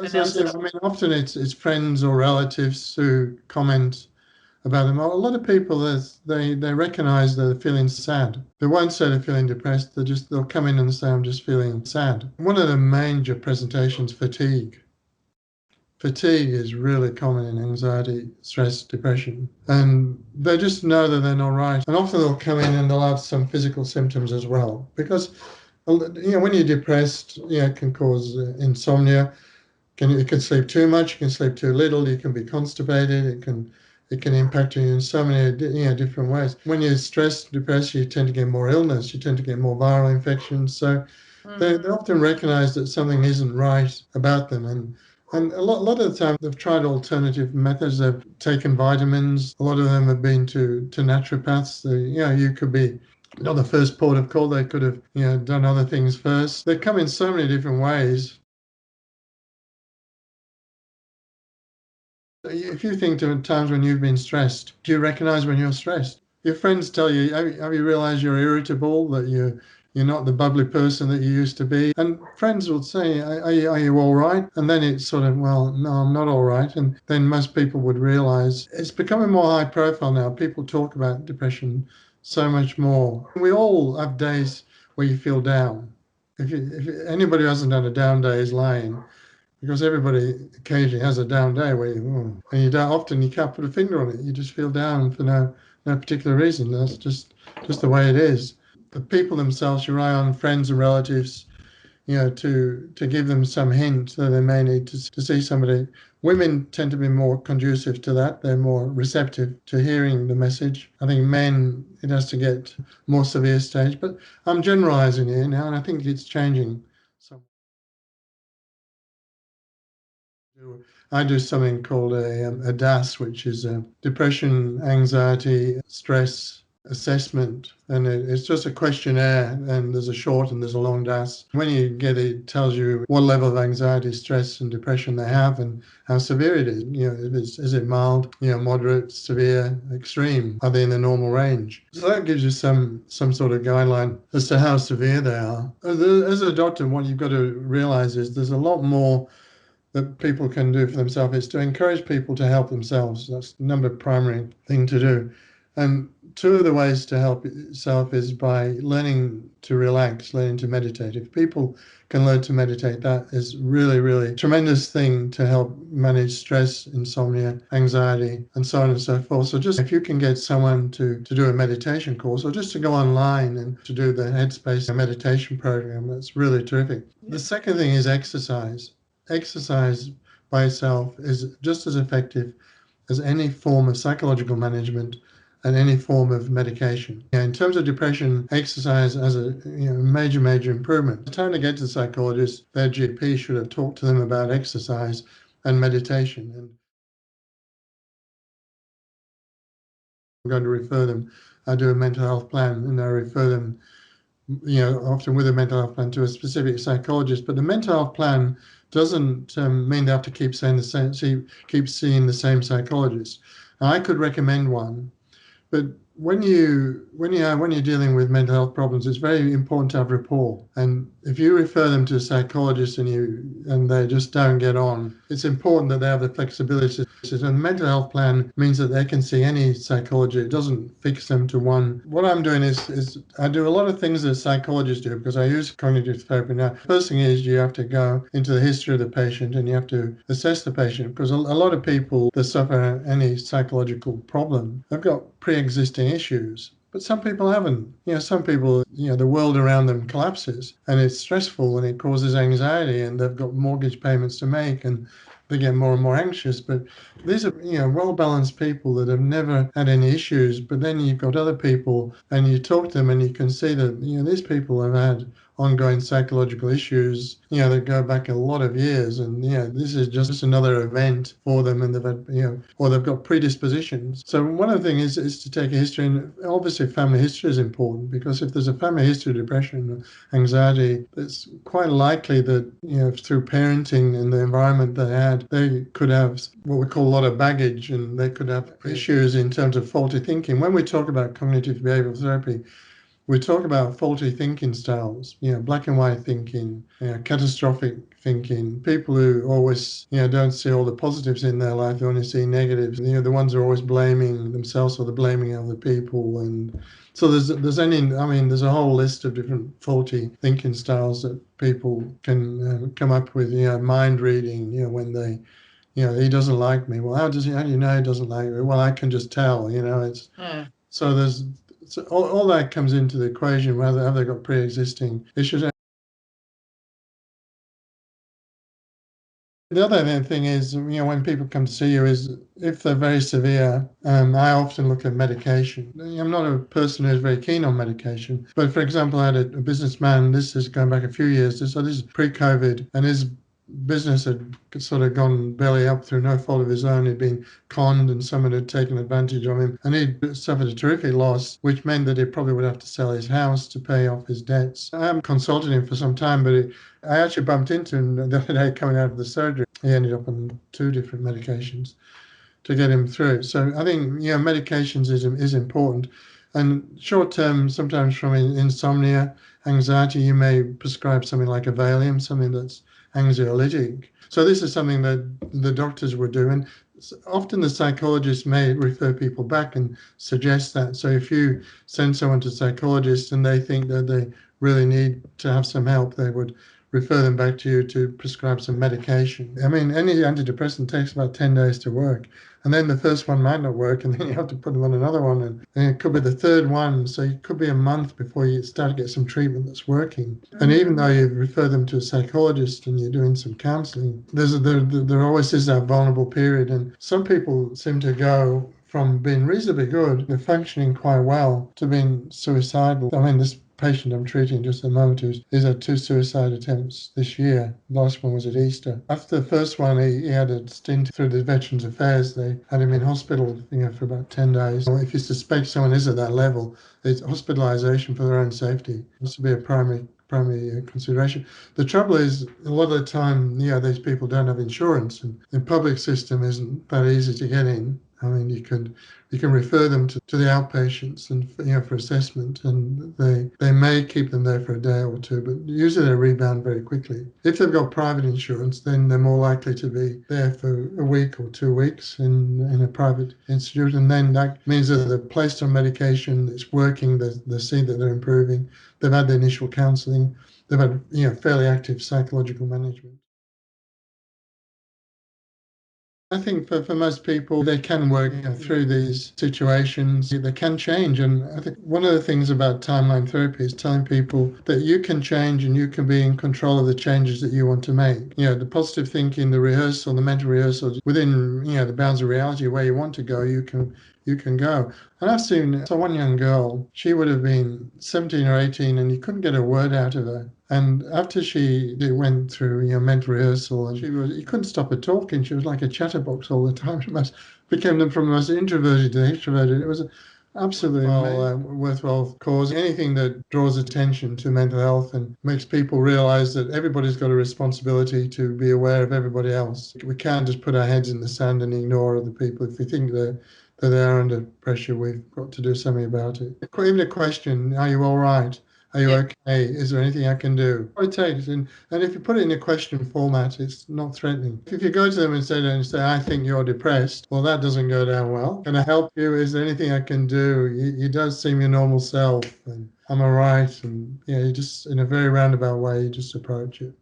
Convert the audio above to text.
As I said, I mean, often it's friends or relatives who comment about them. A lot of people, they recognise they're feeling sad. They won't say they're feeling depressed. They'll come in and say, I'm just feeling sad. One of the major presentations, fatigue. Fatigue is really common in anxiety, stress, depression. And they just know that they're not right. And often they'll come in and they'll have some physical symptoms as well. Because, when you're depressed, it can cause insomnia. You can sleep too much, you can sleep too little, you can be constipated, it can impact you in so many different ways. When you're stressed, depressed, you tend to get more illness, you tend to get more viral infections. So they often recognize that something isn't right about them. And a lot of the time they've tried alternative methods. They've taken vitamins. A lot of them have been to naturopaths. You could be not the first port of call. They could have done other things first. They come in so many different ways. If you think to times when you've been stressed, do you recognize when you're stressed? Your friends tell you, have you realized you're irritable, that you're not the bubbly person that you used to be? And friends will say, are you all right? And then it's sort of, well, no, I'm not all right. And then most people would realize it's becoming more high profile now. People talk about depression so much more. We all have days where you feel down. If anybody who hasn't had a down day is lying, because everybody occasionally has a down day where and you don't often, you can't put a finger on it. You just feel down for no particular reason. That's just the way it is. The people themselves rely on friends and relatives, to give them some hint that they may need to see somebody. Women tend to be more conducive to that. They're more receptive to hearing the message. I think men, it has to get more severe stage. But I'm generalizing here now, and I think it's changing. I do something called a DAS, which is a depression, anxiety, stress assessment. And it's just a questionnaire, and there's a short and there's a long DAS. When you get it, it tells you what level of anxiety, stress, and depression they have and how severe it is. Is it mild, moderate, severe, extreme? Are they in the normal range? So that gives you some sort of guideline as to how severe they are. As a doctor, what you've got to realize is there's a lot more that people can do for themselves is to encourage people to help themselves. That's the number primary thing to do. And two of the ways to help yourself is by learning to relax, learning to meditate. If people can learn to meditate, that is really, really tremendous thing to help manage stress, insomnia, anxiety, and so on and so forth. So just if you can get someone to do a meditation course, or just to go online and to do the Headspace meditation program, that's really terrific. The second thing is exercise. Exercise by itself is just as effective as any form of psychological management and any form of medication. In terms of depression, exercise has a major improvement. By the time they get to the psychologist, their GP should have talked to them about exercise and meditation. And I'm going to refer them. I do a mental health plan, and I refer them, often with a mental health plan, to a specific psychologist. But the mental health plan doesn't mean they have to keep seeing the same psychologist. Now, I could recommend one, but when you're dealing with mental health problems, it's very important to have rapport. And if you refer them to a psychologist and they just don't get on, it's important that they have the flexibility. And the mental health plan means that they can see any psychologist. It doesn't fix them to one. What I'm doing is I do a lot of things that psychologists do because I use cognitive therapy now. First thing is you have to go into the history of the patient and you have to assess the patient, because a lot of people that suffer any psychological problem, they've got pre-existing issues. But some people haven't. Some people, the world around them collapses and it's stressful and it causes anxiety and they've got mortgage payments to make and they get more and more anxious. But these are, well-balanced people that have never had any issues. But then you've got other people and you talk to them and you can see that, these people have had ongoing psychological issues, that go back a lot of years. And, this is just another event for them, and they've had, or they've got predispositions. So one of the things is to take a history, and obviously family history is important, because if there's a family history of depression, anxiety, it's quite likely that, through parenting and the environment they had, they could have what we call a lot of baggage, and they could have issues in terms of faulty thinking. When we talk about cognitive behavioral therapy, we talk about faulty thinking styles, black and white thinking, catastrophic thinking, people who always, don't see all the positives in their life, they only see negatives. The ones who are always blaming themselves or they're blaming other people. And so there's a whole list of different faulty thinking styles that people can come up with, mind reading, when they, he doesn't like me. Well, how do you know he doesn't like me? Well, I can just tell, it's, so all that comes into the equation, whether have they got pre-existing issues. The other thing is, when people come to see you is if they're very severe, I often look at medication. I'm not a person who's very keen on medication, but for example, I had a businessman, this is going back a few years, so this is pre-COVID, and his business had sort of gone belly up through no fault of his own. He'd been conned and someone had taken advantage of him, and he'd suffered a terrific loss, which meant that he probably would have to sell his house to pay off his debts. I haven't consulted him for some time, but I actually bumped into him the other day coming out of the surgery. He ended up on 2 different medications to get him through. So I think, medications is important. And short term, sometimes from insomnia, anxiety, you may prescribe something like a Valium, something that's anxiolytic. So this is something that the doctors would do. And often the psychologist may refer people back and suggest that. So if you send someone to a psychologist and they think that they really need to have some help, they would refer them back to you to prescribe some medication. I mean, any antidepressant takes about 10 days to work. And then the first one might not work, and then you have to put them on another one. And it could be the third one. So it could be a month before you start to get some treatment that's working. And even though you refer them to a psychologist and you're doing some counseling, there always is that vulnerable period. And some people seem to go from being reasonably good, they're functioning quite well, to being suicidal. I mean, this patient I'm treating just at the moment he's had 2 suicide attempts this year. The last one was at Easter. After the first one, he had a stint through the Veterans Affairs. They had him in hospital, for about 10 days. If you suspect someone is at that level, it's hospitalization for their own safety. This would be a primary consideration. The trouble is, a lot of the time, these people don't have insurance, and the public system isn't that easy to get in. I mean, you can refer them to the outpatients and for assessment, and they may keep them there for a day or 2, but usually they rebound very quickly. If they've got private insurance, then they're more likely to be there for a week or 2 weeks in a private institute, and then that means that they're placed on medication, it's working, they see that they're improving, they've had the initial counselling, they've had fairly active psychological management. I think for most people, they can work through these situations. They can change. And I think one of the things about timeline therapy is telling people that you can change and you can be in control of the changes that you want to make. The positive thinking, the rehearsal, the mental rehearsal, within, the bounds of reality where you want to go, you can go. And I've seen one young girl, she would have been 17 or 18 and you couldn't get a word out of her. And after she went through mental rehearsal, and you couldn't stop her talking. She was like a chatterbox all the time. She became from the most introverted to extroverted. It was an absolutely worthwhile cause. Anything that draws attention to mental health and makes people realize that everybody's got a responsibility to be aware of everybody else. We can't just put our heads in the sand and ignore other people. If we think that they are under pressure, we've got to do something about it. Even a question, are you all right? Are you okay? Is there anything I can do? What it takes, and if you put it in a question format, it's not threatening. If you go to them and say, I think you're depressed, well, that doesn't go down well. Can I help you? Is there anything I can do? You don't seem your normal self, and I'm all right. And you just, in a very roundabout way, you just approach it.